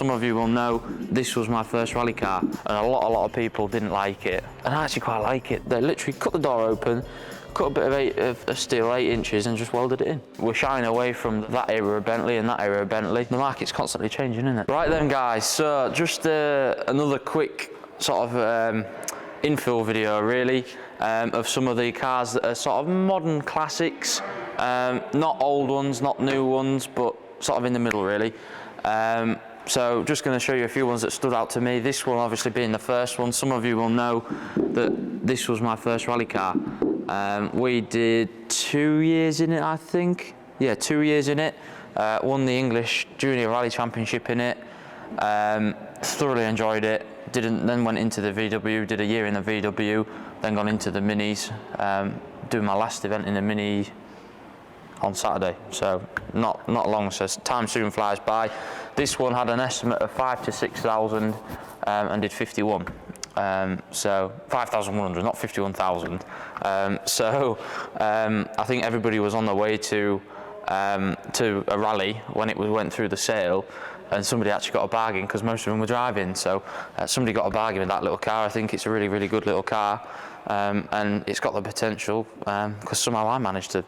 some of you will know this was my first rally car, and a lot of people didn't like it, and I actually quite like it. They literally cut the door open, cut a bit of steel 8 inches and just welded it in. We're shying away from that era of Bentley and that era of Bentley. The market's constantly changing, isn't it? Right then guys, so just another quick sort of infill video really of some of the cars that are sort of modern classics, not old ones, not new ones, but sort of in the middle really. So just going to show you a few ones that stood out to me. This one obviously being the first one. Some of you will know that this was my first rally car. We did 2 years in it, I think. Yeah, 2 years in it. Won the English Junior Rally Championship in it. Thoroughly enjoyed it. Then went into the VW, did a year in the VW, then gone into the Minis. Doing my last event in the Mini on Saturday, so not long, so time soon flies by. This one had an estimate of 5,000 to 6,000 and did 51. So 5,100, not 51,000. So I think everybody was on their way to a rally when it went through the sale, and somebody actually got a bargain because most of them were driving. So somebody got a bargain with that little car. I think it's a really good little car, and it's got the potential because somehow I managed to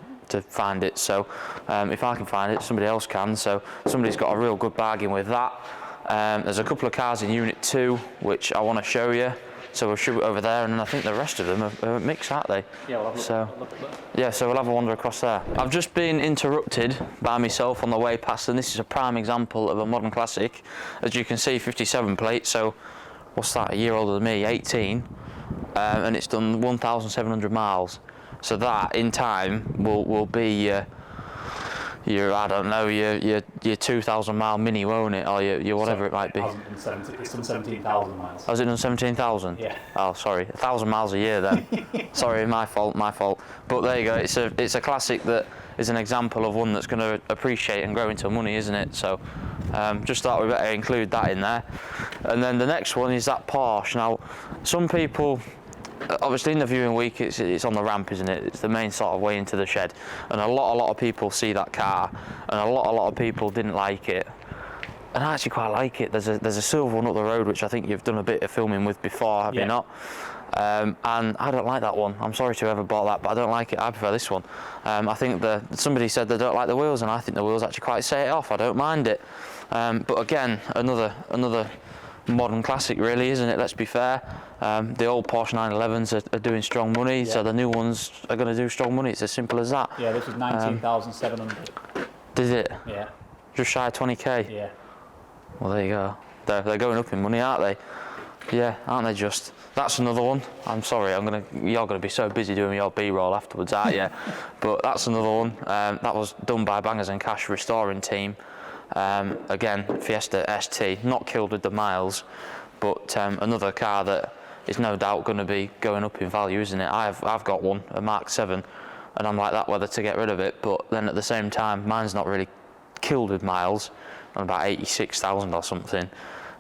find it. So if I can find it, somebody else can. So somebody's got a real good bargain with that. There's a couple of cars in Unit 2 which I want to show you, so we'll shoot it over there, and then I think the rest of them are mixed, aren't they? Yeah, we'll have a wander across there. I've just been interrupted by myself on the way past, and this is a prime example of a modern classic. As you can see, 57 plate, so what's that, a year older than me, 18, and it's done 1,700 miles. So that in time will be your I don't know, your 2,000 mile Mini, won't it, or your whatever it might be. It's done 17,000 miles. Has it done 17,000? Yeah. Oh, sorry, 1,000 miles a year then. Sorry, my fault. But there you go. It's a classic that is an example of one that's going to appreciate and grow into money, isn't it? So just thought we better include that in there. And then the next one is that Porsche. Now, some people, obviously in the viewing week it's on the ramp, isn't it? It's the main sort of way into the shed, and a lot of people see that car, and a lot of people didn't like it, and I actually quite like it. There's a silver one up the road which I think you've done a bit of filming with before, have you not? And I don't like that one. I'm sorry to whoever bought that, but I don't like it. I prefer this one. I think somebody said they don't like the wheels, and I think the wheels actually quite set it off. I don't mind it. But again, another modern classic really, isn't it? Let's be fair. The old Porsche 911s are doing strong money, so the new ones are going to do strong money. It's as simple as that. Yeah, this was 19,700. Did it? Yeah. Just shy of 20k? Yeah. Well, there you go. They're going up in money, aren't they? Yeah, aren't they just? That's another one. I'm sorry, you're gonna be so busy doing your B-roll afterwards, aren't you? But that's another one. That was done by Bangers and Cash Restoring Team. Again, Fiesta ST, not killed with the miles, but another car that is no doubt going to be going up in value, isn't it? I've got one, a Mark 7, and I'm like that whether to get rid of it, but then at the same time mine's not really killed with miles, on about 86,000 or something.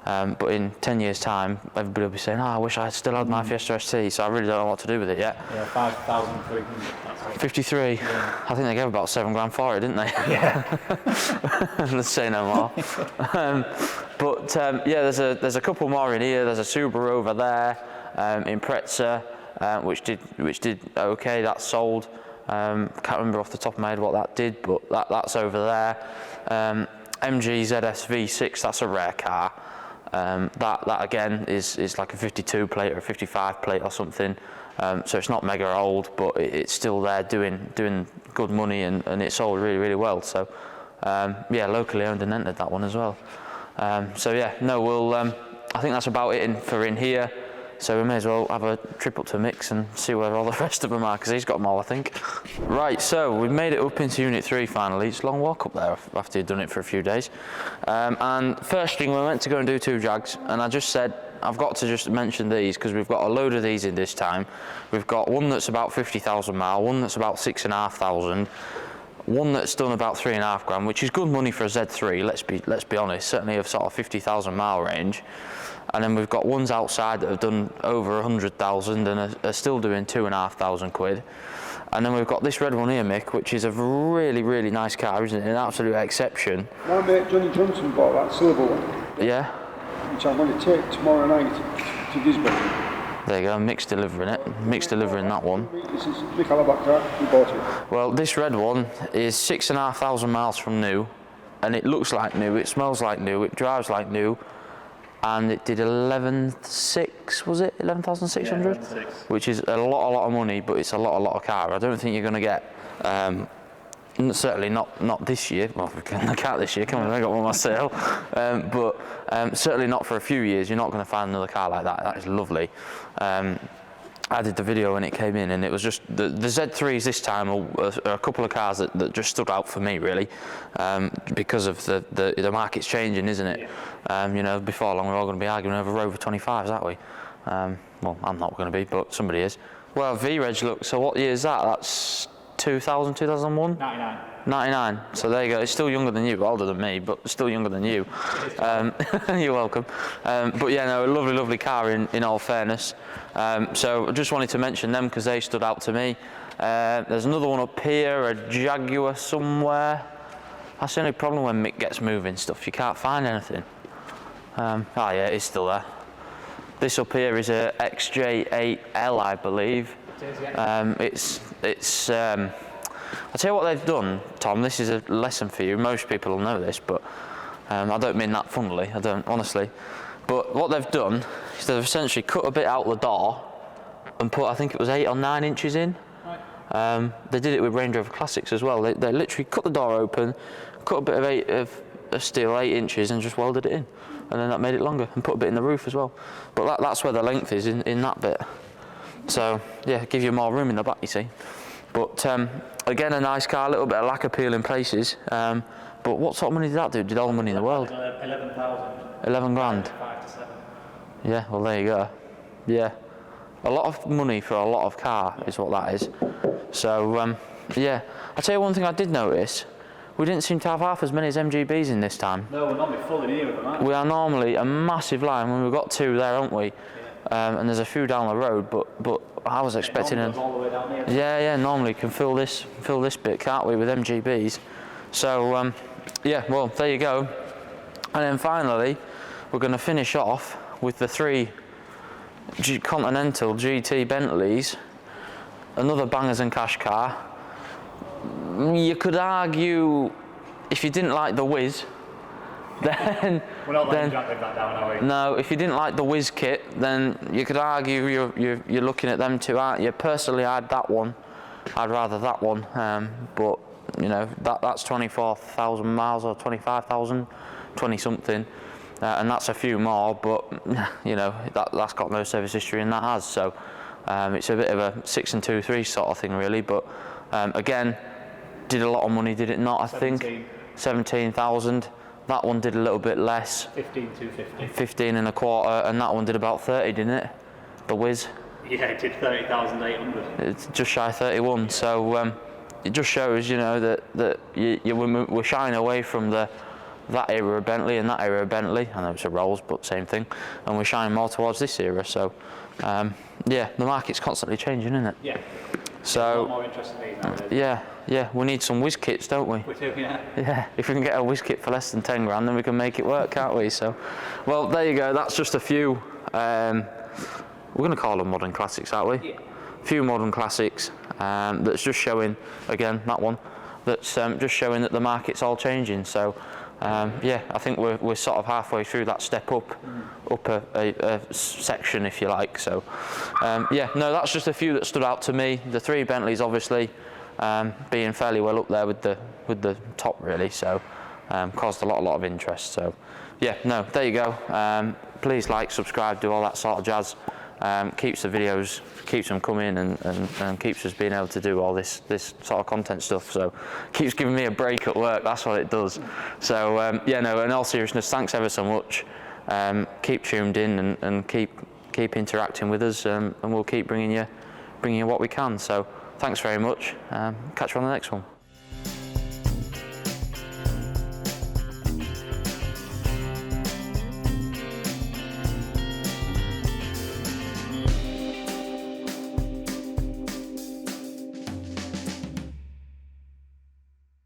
But in 10 years time everybody will be saying, oh, I wish I still had my Fiesta ST, so I really don't know what to do with it yet. Yeah, 5,300. 53. Yeah. I think they gave about 7 grand for it, didn't they? Yeah. Let's say no more. Yeah, there's a couple more in here. There's a Subaru over there, Impreza, which did okay. That sold. Can't remember off the top of my head what that did, but that's over there. MG ZS V6, that's a rare car. That again is like a 52 plate or a 55 plate or something. So it's not mega old, but it's still there doing good money, and it sold really well. So yeah, locally owned and entered that one as well. So yeah, no, I think that's about it for in here. So we may as well have a trip up to Mick's and see where all the rest of them are, because he's got them all, I think. Right, so we've made it up into Unit 3 finally. It's a long walk up there after you've done it for a few days. And first thing, we were meant to go and do 2 Jags, and I just said, I've got to just mention these because we've got a load of these in this time. We've got one that's about 50,000 mile, one that's about 6,500, one that's done about 3.5 grand, which is good money for a Z3, let's be honest, certainly of sort of 50,000 mile range. And then we've got ones outside that have done over 100,000 and are still doing 2,500 quid. And then we've got this red one here, Mick, which is a really, really nice car, isn't it? An absolute exception. My mate Johnny Johnson bought that silver one. Yeah. Which I'm going to take tomorrow night to Gisborne. There you go, Mick's delivering it. Mick's delivering that one. This is Mick Alabaka, he bought it. Well, this red one is 6,500 miles from new, and it looks like new, it smells like new, it drives like new, and it did 11,600, was it? 11,600? Yeah, 11,600. Which is a lot of money, but it's a lot of car. I don't think you're going to get, certainly not this year. Well, we can look at this year, come on, I got one myself. But certainly not for a few years. You're not going to find another car like that. That is lovely. I did the video when it came in, and it was just the Z3s this time are a couple of cars that just stood out for me really, because of the market's changing, isn't it? You know, before long we're all going to be arguing over Rover 25s, aren't we? Well, I'm not going to be, but somebody is. Well, V-Reg, look, so what year is that? That's 2000, 2001? 99. 99, so there you go. It's still younger than you, older than me, but still younger than you. You're welcome. But yeah, no, a lovely car in all fairness. So I just wanted to mention them because they stood out to me. There's another one up here, a Jaguar somewhere. That's the only problem when Mick gets moving stuff, you can't find anything. Oh yeah, it's still there. This up here is a XJ8L, I believe. I'll tell you what they've done, Tom, this is a lesson for you. Most people will know this, but I don't mean that funnily, I don't, honestly. But what they've done is they've essentially cut a bit out the door and put, I think it was 8 or 9 inches in. Right. They did it with Range Rover Classics as well. They literally cut the door open, cut a bit of steel 8 inches and just welded it in. And then that made it longer and put a bit in the roof as well. But that's where the length is, in that bit. So, yeah, give you more room in the back, you see. But again, a nice car, a little bit of lack appeal in places. But what sort of money did that do? Did all the money in the world? 11,000. 11 grand? 5 to 7. Yeah, well, there you go. Yeah. A lot of money for a lot of car is what that is. So, yeah. I'll tell you one thing I did notice. We didn't seem to have half as many as MGBs in this time. No, we're normally full in here with them, aren't we? We are normally a massive line when we've got 2 there, aren't we? Yeah. And there's a few down the road, but I was expecting all the way down here. Yeah, normally can fill this bit, can't we, with MGBs? So yeah, well, there you go. And then finally, we're going to finish off with the 3 Continental GT Bentleys, another bangers and cash car. You could argue, if you didn't like the Whiz, then we're not letting Jack live that down, are we? No, if you didn't like the Whiz kit, then you could argue you're looking at them two, aren't you? Personally, I'd rather that one, but you know that's 24,000 miles or 25,000, 20 something, and that's a few more, but you know that's got no service history and that has, so it's a bit of a 6 and 2 3 sort of thing really, but again, did a lot of money, did it not? I think 17,000. That one did a little bit less. 15,250. 15 and a quarter, and that one did about 30, didn't it? The Whiz. Yeah, it did 30,800. It's just shy of 31. So it just shows, you know, that we're shying away from that era of Bentley and that era of Bentley. I know it's a Rolls, but same thing. And we're shying more towards this era. So yeah, the market's constantly changing, isn't it? Yeah. So a lot more interest in these nowadays. Yeah, we need some Whiz kits, don't we? We do, yeah. Yeah, if we can get a Whiz kit for less than 10 grand, then we can make it work, can't we? So, well, there you go. That's just a few. We're going to call them modern classics, aren't we? Yeah. A few modern classics. That's just showing, again, that one. That's just showing that the market's all changing. So, yeah, I think we're sort of halfway through that step up a section, if you like. So, yeah, no, that's just a few that stood out to me. The 3 Bentleys, obviously, being fairly well up there with the top, really. So, caused a lot of interest. So, yeah, no, there you go. Please like, subscribe, do all that sort of jazz. Keeps the videos, keeps them coming, and keeps us being able to do all this sort of content stuff. So keeps giving me a break at work. That's what it does. So yeah, no. In all seriousness, thanks ever so much. Keep tuned in and keep interacting with us, and we'll keep bringing you what we can. So thanks very much. Catch you on the next one.